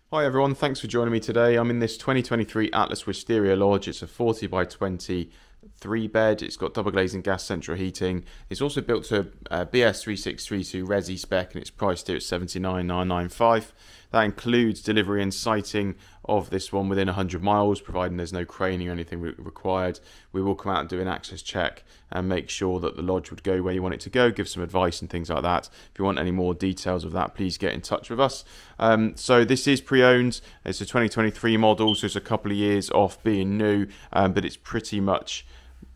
Hi everyone, thanks for joining me today. I'm in this 2023 Atlas Wisteria Lodge. It's a 40 by 20 3-bed. It's got double glazing gas central heating. It's also built to a BS3632 Resi spec and it's priced here at $79,995. That includes delivery and sighting of this one within 100 miles, providing there's no craning or anything required. We will come out and do an access check and make sure that the lodge would go where you want it to go, give some advice and things like that. If you want any more details of that, please get in touch with us. So this is pre-owned. It's a 2023 model, so it's a couple of years off being new, but it's pretty much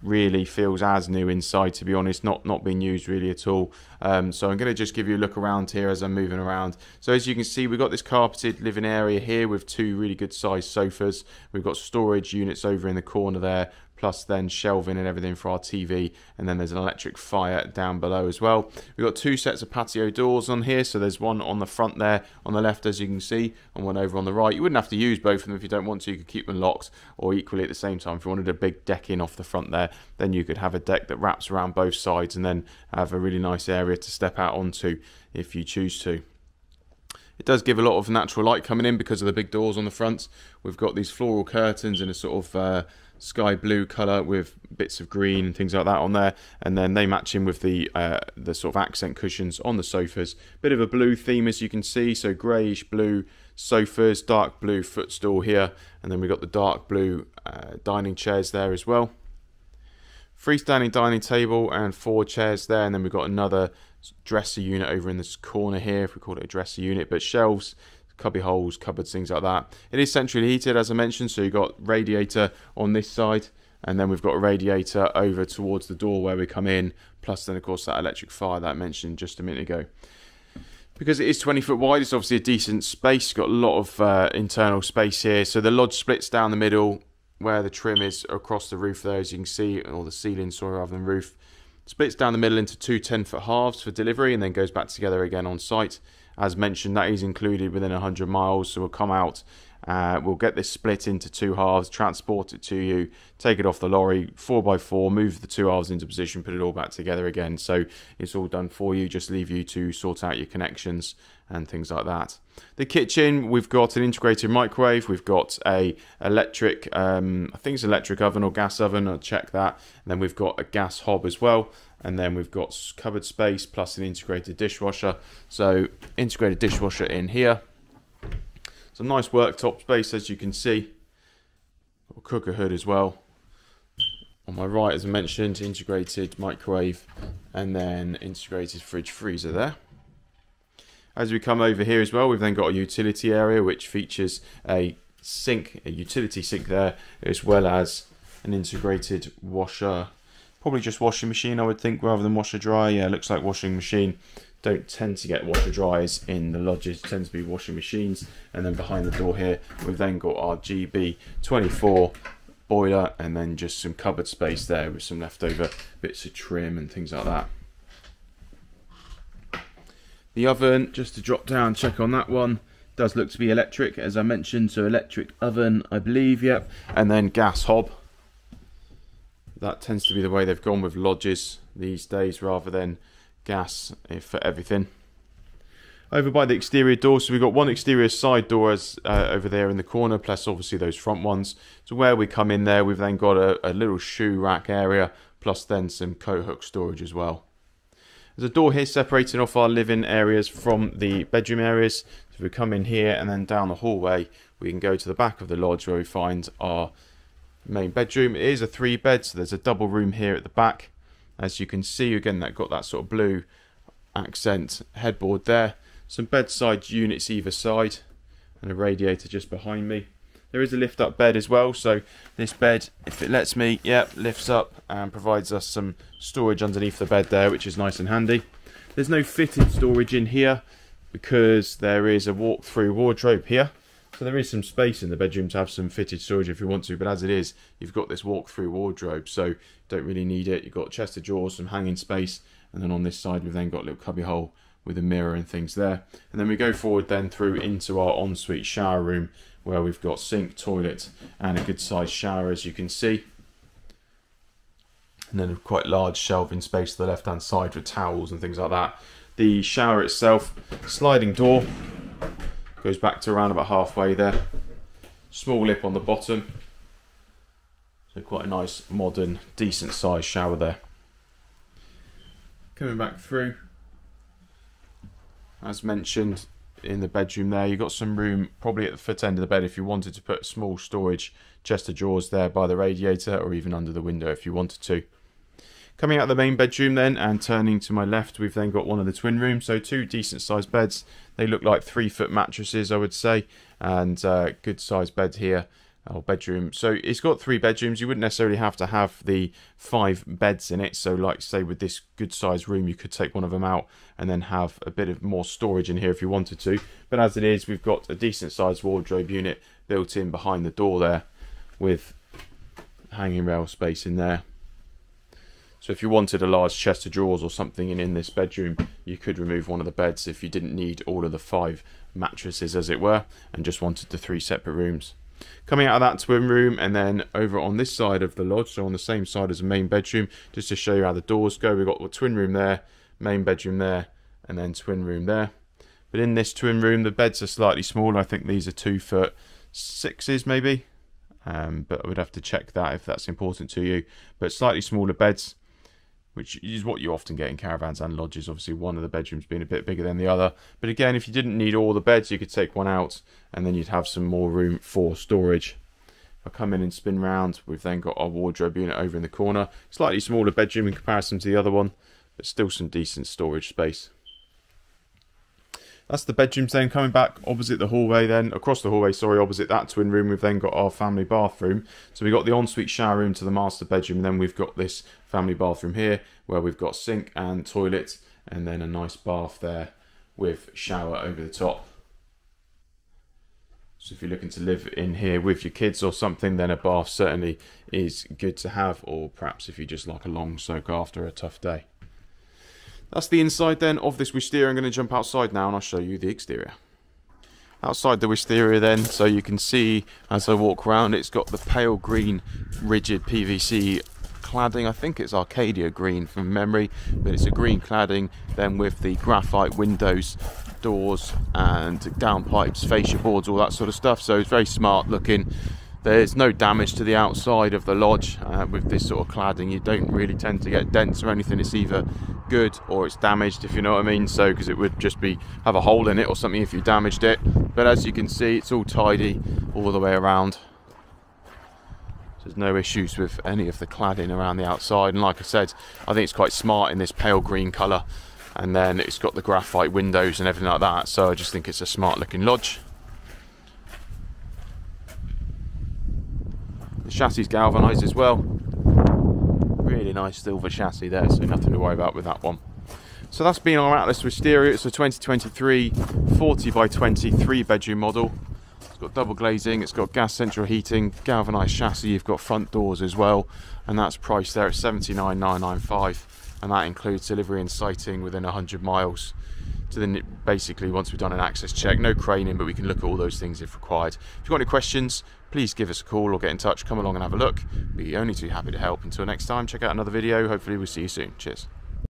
really feels as new inside, to be honest, not being used really at all. So I'm going to just give you a look around here as I'm moving around. So as you can see, we've got this carpeted living area here with two really good sized sofas. We've got storage units over in the corner there, plus then shelving and everything for our TV, and then there's an electric fire down below as well. We've got two sets of patio doors on here, so there's one on the front there on the left as you can see, and one over on the right. You wouldn't have to use both of them if you don't want to. You could keep them locked, or equally at the same time if you wanted a big deck in off the front there, then you could have a deck that wraps around both sides and then have a really nice area to step out onto if you choose to. It does give a lot of natural light coming in because of the big doors on the front. We've got these floral curtains in a sort of sky blue colour with bits of green and things like that on there, and then they match in with the sort of accent cushions on the sofas. Bit of a blue theme as you can see, so greyish blue sofas, dark blue footstool here, and then we've got the dark blue dining chairs there as well. Freestanding dining table and 4 chairs there, and then we've got another dresser unit over in this corner here, if we call it a dresser unit, but shelves, cubby holes, cupboards, things like that. It is centrally heated, as I mentioned, so you've got radiator on this side, and then we've got a radiator over towards the door where we come in, plus then of course that electric fire that I mentioned just a minute ago. Because it is 20 foot wide, it's obviously a decent space. Got a lot of internal space here, so the lodge splits down the middle where the trim is across the roof there, as you can see, or the ceiling, sorry, rather than roof. Splits down the middle into two 10-foot halves for delivery and then goes back together again on site. As mentioned, that is included within 100 miles, so we'll come out, we'll get this split into two halves, transport it to you, take it off the lorry, 4x4, move the two halves into position, put it all back together again. So it's all done for you, just leave you to sort out your connections and things like that. The kitchen, we've got an integrated microwave, we've got a electric, I think it's electric oven or gas oven, I'll check that, and then we've got a gas hob as well, and then we've got cupboard space plus an integrated dishwasher. So integrated dishwasher in here. Some nice worktop space as you can see. Got a cooker hood as well. On my right, as I mentioned, integrated microwave and then integrated fridge freezer there. As we come over here as well, we've then got a utility area which features a sink, a utility sink there, as well as an integrated washer. Probably just washing machine, I would think, rather than washer dry. Yeah, looks like washing machine. Don't tend to get washer dryers in the lodges, tends to be washing machines. And then behind the door here, we've then got our GB24 boiler and then just some cupboard space there with some leftover bits of trim and things like that. The oven, just to drop down, check on that one, does look to be electric, as I mentioned, so electric oven, I believe, yep, and then gas hob. That tends to be the way they've gone with lodges these days, rather than gas for everything. Over by the exterior door, so we've got one exterior side door as, over there in the corner, plus obviously those front ones. So where we come in there, we've then got a little shoe rack area, plus then some coat hook storage as well. There's a door here separating off our living areas from the bedroom areas. So if we come in here and then down the hallway, we can go to the back of the lodge where we find our main bedroom. It is a 3-bed, so there's a double room here at the back. As you can see, again, that got that sort of blue accent headboard there. Some bedside units either side and a radiator just behind me. There is a lift up bed as well, so this bed, if it lets me, yep, lifts up and provides us some storage underneath the bed there, which is nice and handy. There's no fitted storage in here because there is a walk-through wardrobe here. So there is some space in the bedroom to have some fitted storage if you want to, but as it is, you've got this walk-through wardrobe, so you don't really need it. You've got a chest of drawers, some hanging space, and then on this side we've then got a little cubby hole with a mirror and things there. And then we go forward then through into our ensuite shower room, where we've got sink, toilet, and a good sized shower, as you can see. And then a quite large shelving space to the left hand side for towels and things like that. The shower itself, sliding door, Goes back to around about halfway there. Small lip on the bottom. So quite a nice, modern, decent sized shower there. Coming back through. As mentioned in the bedroom there, you've got some room probably at the foot end of the bed if you wanted to put a small storage chest of drawers there by the radiator, or even under the window if you wanted to. Coming out of the main bedroom then, and turning to my left, we've then got one of the twin rooms. So two decent sized beds. They look like 3-foot mattresses, I would say, and good sized bed here, or bedroom. So it's got 3 bedrooms. You wouldn't necessarily have to have the 5 beds in it. So like say with this good sized room, you could take one of them out and then have a bit of more storage in here if you wanted to. But as it is, we've got a decent sized wardrobe unit built in behind the door there, with hanging rail space in there. So if you wanted a large chest of drawers or something in this bedroom, you could remove one of the beds if you didn't need all of the 5 mattresses, as it were, and just wanted the 3 separate rooms. Coming out of that twin room, and then over on this side of the lodge, so on the same side as the main bedroom, just to show you how the doors go, we've got the twin room there, main bedroom there, and then twin room there. But in this twin room, the beds are slightly smaller. I think these are 2-foot 6s maybe, but I would have to check that if that's important to you. But slightly smaller beds, which is what you often get in caravans and lodges. Obviously one of the bedrooms being a bit bigger than the other. But again, if you didn't need all the beds, you could take one out and then you'd have some more room for storage. If I come in and spin round, we've then got our wardrobe unit over in the corner. Slightly smaller bedroom in comparison to the other one, but still some decent storage space. That's the bedrooms then. Coming back opposite the hallway then, across the hallway, sorry, opposite that twin room, we've then got our family bathroom. So we've got the ensuite shower room to the master bedroom, and then we've got this family bathroom here, where we've got sink and toilet, and then a nice bath there with shower over the top. So if you're looking to live in here with your kids or something, then a bath certainly is good to have, or perhaps if you just like a long soak after a tough day. That's the inside then of this Wisteria. I'm going to jump outside now and I'll show you the exterior. Outside the Wisteria then, so you can see as I walk around, it's got the pale green rigid PVC cladding. I think it's Arcadia green from memory, but it's a green cladding then with the graphite windows, doors and downpipes, fascia boards, all that sort of stuff. So it's very smart looking. There's no damage to the outside of the lodge with this sort of cladding. You don't really tend to get dents or anything. It's either good or it's damaged, if you know what I mean. So because it would just be have a hole in it or something if you damaged it. But as you can see, it's all tidy all the way around. So there's no issues with any of the cladding around the outside. And like I said, I think it's quite smart in this pale green colour. And then it's got the graphite windows and everything like that. So I just think it's a smart looking lodge. The chassis is galvanised as well. Really nice silver chassis there, so nothing to worry about with that one. So that's been our Atlas Wisteria. It's a 2023 40 by 20 3-bedroom model. It's got double glazing, it's got gas central heating, galvanised chassis, you've got front doors as well, and that's priced there at $79,995, and that includes delivery and sighting within 100 miles. So then basically once we've done an access check, no craning, but we can look at all those things if required. If you've got any questions, please give us a call or get in touch, come along and have a look. We'd be only too happy to help. Until next time, check out another video. Hopefully we'll see you soon. Cheers.